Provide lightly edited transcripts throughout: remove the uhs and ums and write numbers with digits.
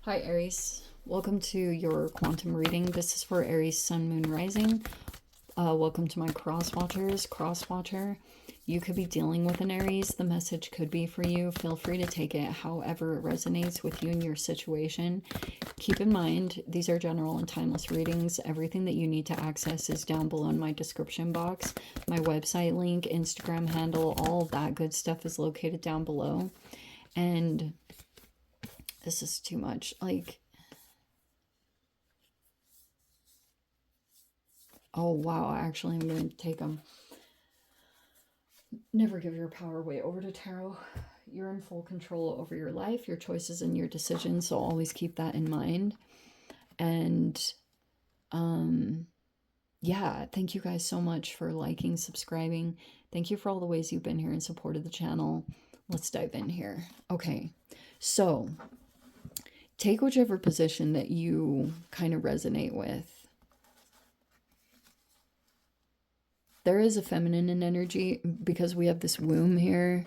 Hi Aries, welcome to your quantum reading. This is for Aries Sun, Moon, Rising. Welcome to my crosswatcher. You could be dealing with an Aries. The message could be for you. Feel free to take it however it resonates with you and your situation. Keep in mind, these are general and timeless readings. Everything that you need to access is down below in my description box. My website link, Instagram handle, all that good stuff is located down below. And this is too much. Oh wow, actually I'm going to take them. Never give your power away over to tarot. You're in full control over your life, your choices, and your decisions, so always keep that in mind. And yeah, thank you guys so much for liking, subscribing. Thank you for all the ways you've been here and supported the channel. Let's dive in here. Okay, so take whichever position that you kind of resonate with. There is a feminine in energy because we have this womb here.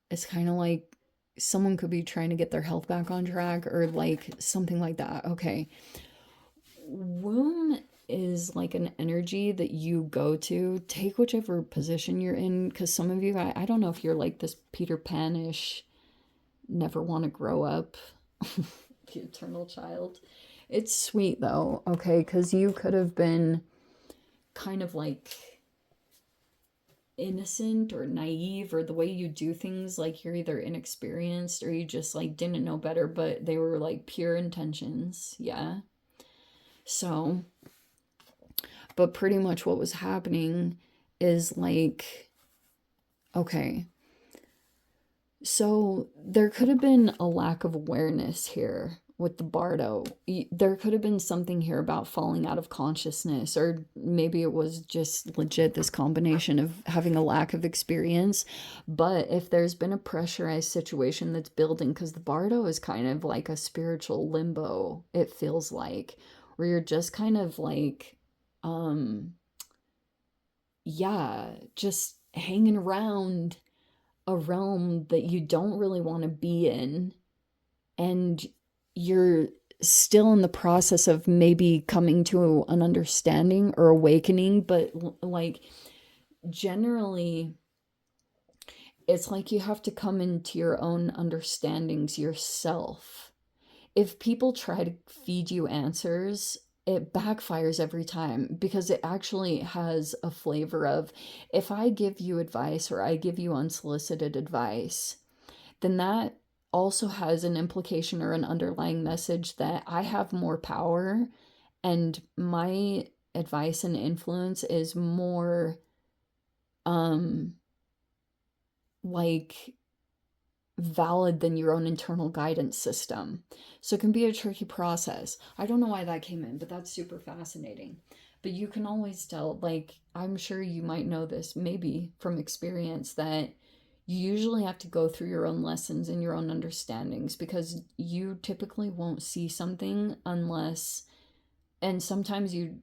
It's kind of like someone could be trying to get their health back on track or like something like that. Okay. Womb is like an energy that you go to. Take whichever position you're in, because some of you, I don't know if you're like this Peter Pan-ish, never want to grow up, the eternal child. It's sweet though, okay, because you could have been kind of like innocent or naive, or the way you do things, like you're either inexperienced or you just like didn't know better, but they were like pure intentions. Yeah. So, but pretty much what was happening is like, okay, so there could have been a lack of awareness here with the Bardo. There could have been something here about falling out of consciousness, or maybe it was just legit this combination of having a lack of experience. But if there's been a pressurized situation that's building, because the Bardo is kind of like a spiritual limbo, it feels like, where you're just kind of like, yeah, just hanging around a realm that you don't really want to be in, and you're still in the process of maybe coming to an understanding or awakening, but like generally it's like you have to come into your own understandings yourself. If people try to feed you answers, it backfires every time, because it actually has a flavor of, if I give you advice or I give you unsolicited advice, then that also has an implication or an underlying message that I have more power and my advice and influence is more like valid than your own internal guidance system. So it can be a tricky process. I don't know why that came in, but that's super fascinating. But you can always tell, like, I'm sure you might know this maybe from experience, that you usually have to go through your own lessons and your own understandings, because you typically won't see something unless, and sometimes you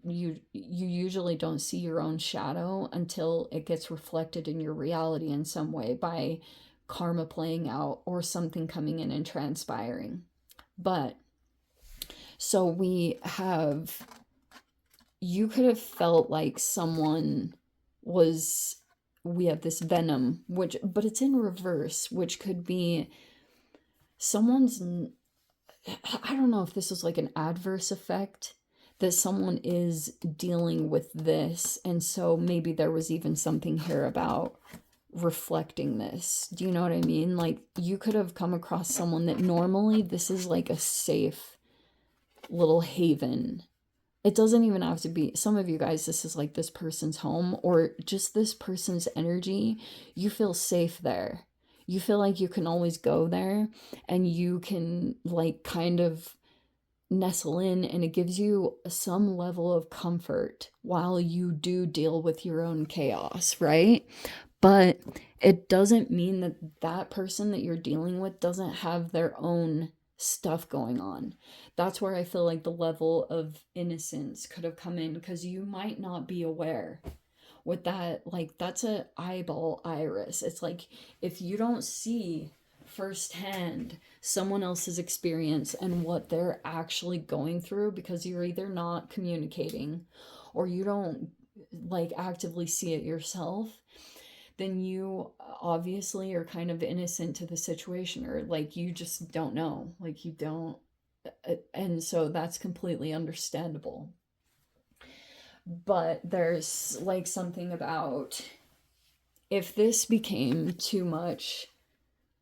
usually don't see your own shadow until it gets reflected in your reality in some way, by karma playing out or something coming in and transpiring. But so you could have felt like someone was, we have this venom, which, but it's in reverse, which could be someone's, I don't know if this is like an adverse effect, that someone is dealing with this, and so maybe there was even something here about reflecting this. Do you know what I mean? Like, you could have come across someone that normally this is like a safe little haven. It doesn't even have to be, some of you guys, this is like this person's home or just this person's energy. You feel safe there. You feel like you can always go there and you can like kind of nestle in, and it gives you some level of comfort while you do deal with your own chaos, right? But it doesn't mean that that person that you're dealing with doesn't have their own stuff going on. That's where I feel like the level of innocence could have come in, because you might not be aware with that. Like, that's a eyeball iris. It's like, if you don't see firsthand someone else's experience and what they're actually going through, because you're either not communicating or you don't like actively see it yourself, then you obviously are kind of innocent to the situation, or like you just don't know, like you don't, and so that's completely understandable. But there's like something about, if this became too much,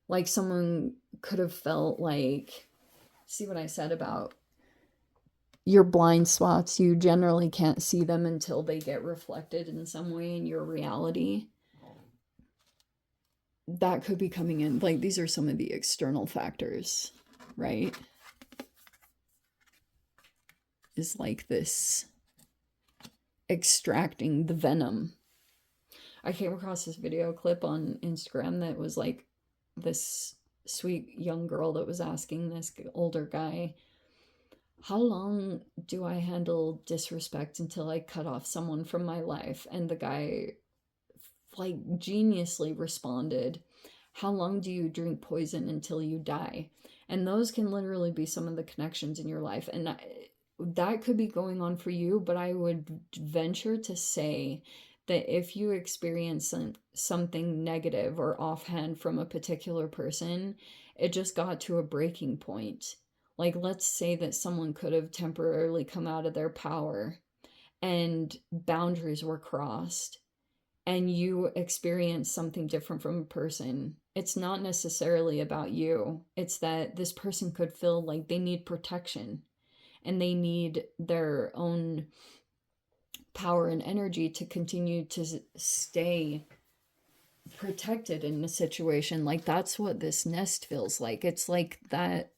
like someone could have felt like, see what I said about your blind spots, you generally can't see them until they get reflected in some way in your reality. That could be coming in, like these are some of the external factors, right? Is like this extracting the venom. I came across this video clip on Instagram that was like this sweet young girl that was asking this older guy, how long do I handle disrespect until I cut off someone from my life? And the guy like geniusly responded, how long do you drink poison until you die? And those can literally be some of the connections in your life. And that could be going on for you, but I would venture to say that if you experience something negative or offhand from a particular person, it just got to a breaking point. Like, let's say that someone could have temporarily come out of their power and boundaries were crossed, and you experience something different from a person. It's not necessarily about you. It's that this person could feel like they need protection and they need their own power and energy to continue to stay protected in a situation. Like, that's what this nest feels like. It's like that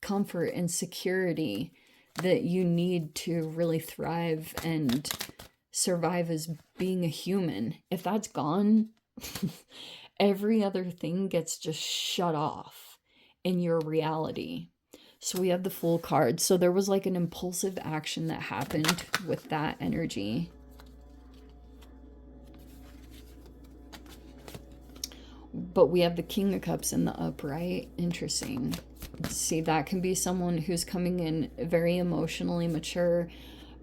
comfort and security that you need to really thrive and survive as being a human. If that's gone, every other thing gets just shut off in your reality. So we have the Fool card. So there was like an impulsive action that happened with that energy. But we have the King of Cups in the upright. Interesting. See, that can be someone who's coming in very emotionally mature,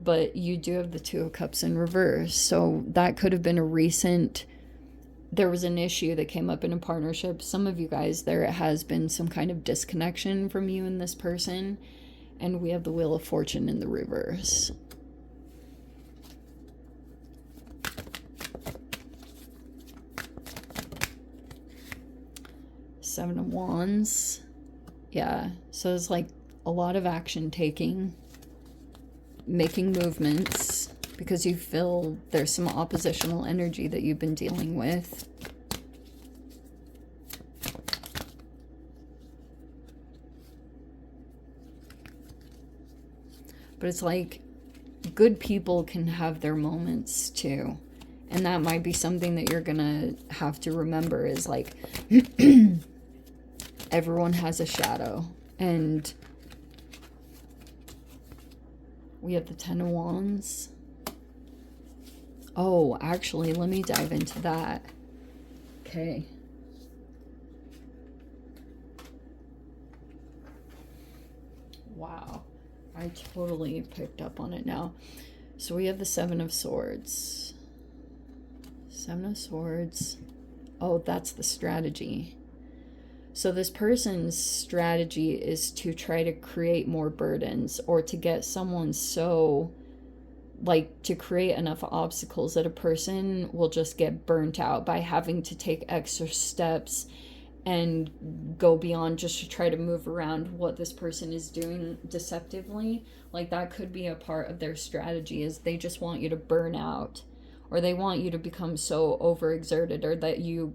but you do have the Two of Cups in reverse. So that could have been a recent, there was an issue that came up in a partnership. Some of you guys, there has been some kind of disconnection from you and this person. And we have the Wheel of Fortune in the reverse. Seven of Wands. Yeah, so it's like a lot of action taking, making movements, because you feel there's some oppositional energy that you've been dealing with. But it's like good people can have their moments too. And that might be something that you're gonna have to remember, is like everyone has a shadow. And we have the Ten of Wands. Oh, actually, let me dive into that. Okay. Wow. I totally picked up on it now. So we have the Seven of Swords. Seven of Swords. Oh, that's the strategy. So this person's strategy is to try to create more burdens, or to get someone so, like, to create enough obstacles that a person will just get burnt out by having to take extra steps and go beyond just to try to move around what this person is doing deceptively. Like, that could be a part of their strategy, is they just want you to burn out, or they want you to become so overexerted, or that you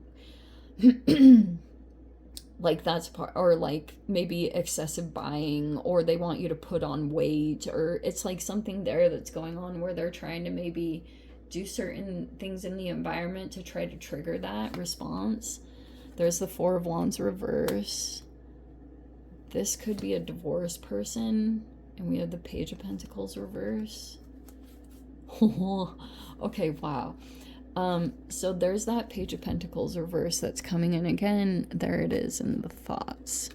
like, that's part, or like maybe excessive buying, or they want you to put on weight, or it's like something there that's going on where they're trying to maybe do certain things in the environment to try to trigger that response. There's the Four of Wands reverse. This could be a divorced person. And we have the Page of Pentacles reverse. Okay, wow. So there's that Page of Pentacles reverse that's coming in again. There it is in the thoughts.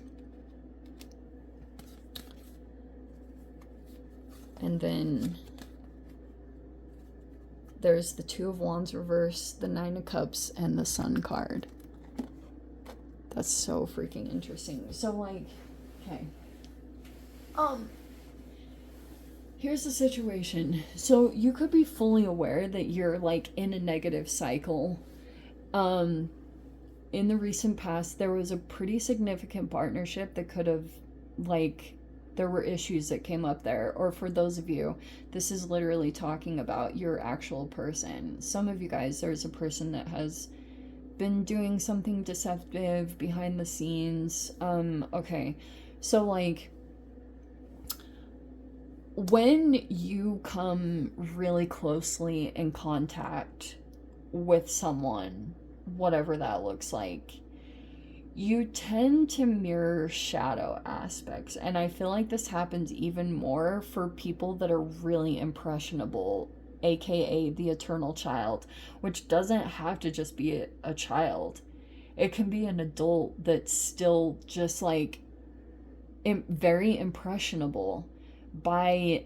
And then there's the Two of Wands reverse, the Nine of Cups, and the Sun card. That's so freaking interesting. So, like, okay. Here's the situation. So you could be fully aware that you're, like, in a negative cycle. In the recent past, there was a pretty significant partnership that could have, like, there were issues that came up there. Or for those of you, this is literally talking about your actual person. Some of you guys, there's a person that has been doing something deceptive behind the scenes. Okay. So, like, when you come really closely in contact with someone, whatever that looks like, you tend to mirror shadow aspects. And I feel like this happens even more for people that are really impressionable, aka the eternal child, which doesn't have to just be a child. It can be an adult that's still just, like, very impressionable by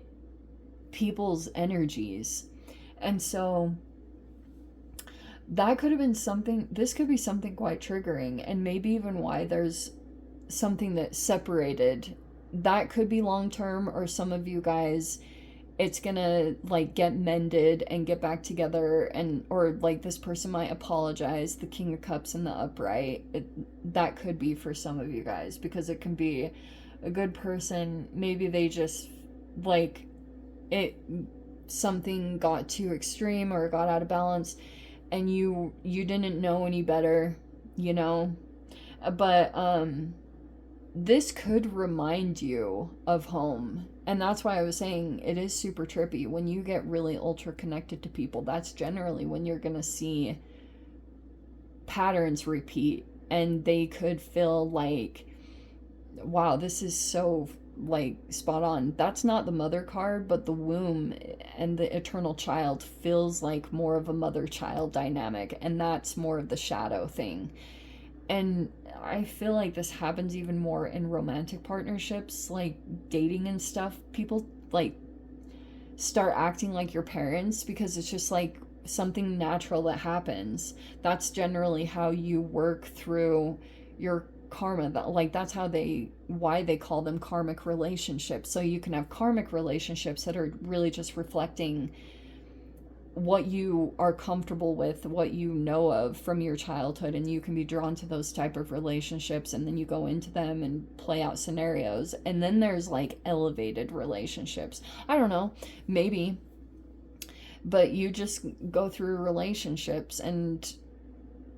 people's energies. And so that could have been something, this could be something quite triggering, and maybe even why there's something that separated. That could be long term, or some of you guys, it's gonna, like, get mended and get back together, and or, like, this person might apologize, the King of Cups in the upright. That could be for some of you guys, because it can be a good person. Maybe they just, like, something got too extreme or got out of balance, and you didn't know any better, you know? But this could remind you of home. And that's why I was saying it is super trippy. When you get really ultra connected to people, that's generally when you're gonna see patterns repeat, and they could feel like, wow, this is so, like, spot on. That's not the mother card, but the womb and the eternal child feels like more of a mother-child dynamic, and that's more of the shadow thing. And I feel like this happens even more in romantic partnerships, like dating and stuff. People, like, start acting like your parents because it's just, like, something natural that happens. That's generally how you work through your karma. Like, that's how why they call them karmic relationships. So you can have karmic relationships that are really just reflecting what you are comfortable with, what you know of from your childhood, and you can be drawn to those type of relationships, and then you go into them and play out scenarios. And then there's, like, elevated relationships. I don't know, maybe, but you just go through relationships and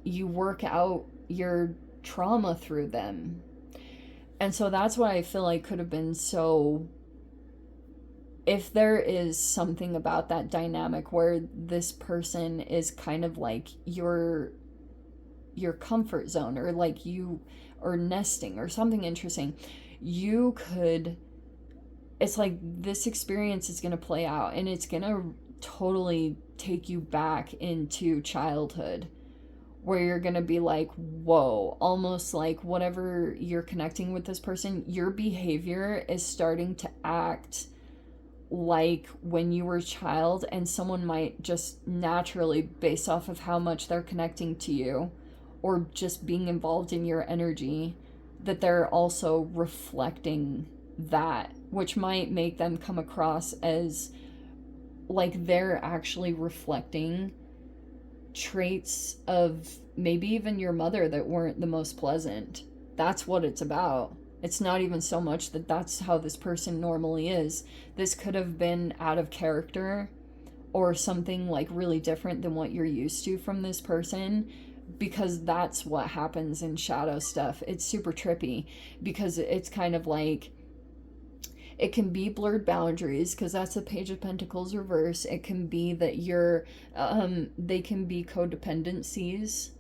you work out your trauma through them. And so that's why I feel like could have been so, if there is something about that dynamic where this person is kind of like your comfort zone, or like you, or nesting, or something interesting, you could, it's like this experience is going to play out, and it's going to totally take you back into childhood, where you're going to be like, whoa, almost like whatever you're connecting with this person, your behavior is starting to act like when you were a child. And someone might just naturally, based off of how much they're connecting to you or just being involved in your energy, that they're also reflecting that, which might make them come across as like they're actually reflecting traits of maybe even your mother that weren't the most pleasant. That's what it's about. It's not even so much that that's how this person normally is. This could have been out of character or something like really different than what you're used to from this person, because that's what happens in shadow stuff. It's super trippy because it's kind of like, it can be blurred boundaries, because that's a Page of Pentacles reverse. It can be that they can be codependencies.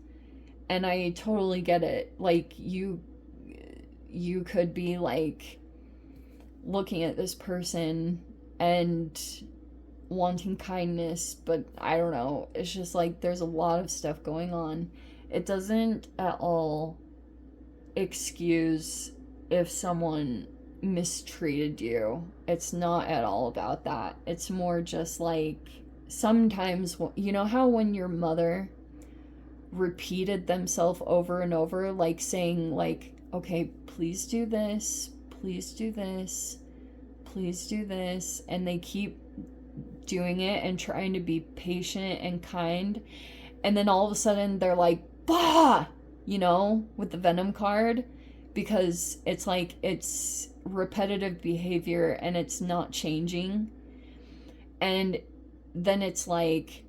And I totally get it. Like, you could be like looking at this person and wanting kindness, but I don't know. It's just like there's a lot of stuff going on. It doesn't at all excuse if someone mistreated you. It's not at all about that. It's more just like sometimes, you know how when your mother repeated themselves over and over, like saying like, okay, please do this, please do this, please do this, and they keep doing it and trying to be patient and kind, and then all of a sudden they're like, bah, you know, with the Venom card, because it's like it's repetitive behavior and it's not changing. And then it's like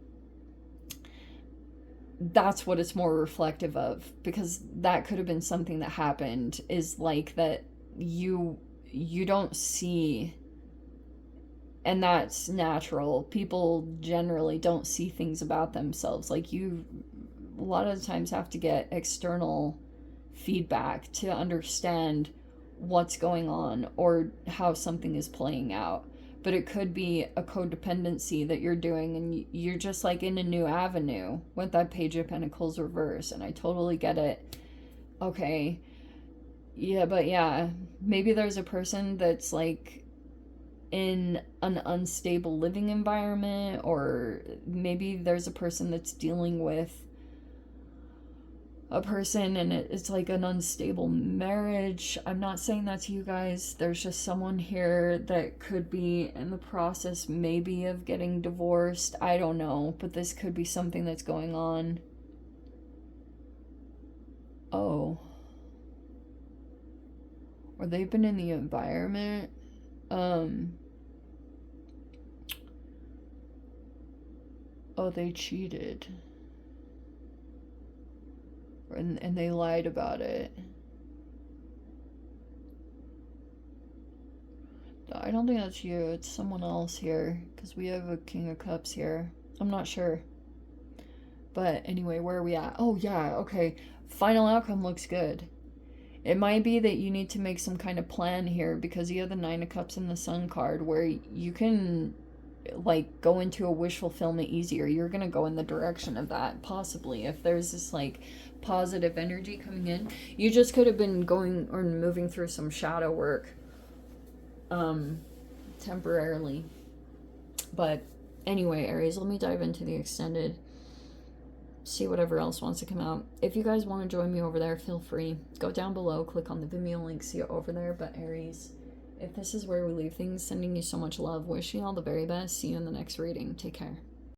that's what it's more reflective of, because that could have been something that happened, is like that you don't see, and that's natural. People generally don't see things about themselves. Like you a lot of the times have to get external feedback to understand what's going on or how something is playing out. But it could be a codependency that you're doing, and you're just like in a new avenue with that Page of Pentacles reverse, and I totally get it. Okay. Yeah, but yeah, maybe there's a person that's like in an unstable living environment, or maybe there's a person that's dealing with a person and it's like an unstable marriage. I'm not saying that to you guys. There's just someone here that could be in the process maybe of getting divorced. I don't know, but this could be something that's going on. Oh. Or they've been in the environment. Oh, they cheated. And they lied about it. I don't think that's you. It's someone else here, because we have a King of Cups here. I'm not sure. But anyway, where are we at? Oh, yeah, okay. Final outcome looks good. It might be that you need to make some kind of plan here, because you have the Nine of Cups and the Sun card, where you can like go into a wish fulfillment easier. You're gonna go in the direction of that, possibly, if there's this like positive energy coming in. You just could have been going or moving through some shadow work temporarily. But anyway, Aries, let me dive into the extended, see whatever else wants to come out. If you guys want to join me over there, feel free. Go down below, click on the Vimeo link, see it over there. But Aries, if this is where we leave things, sending you so much love, wishing you all the very best. See you in the next reading. Take care.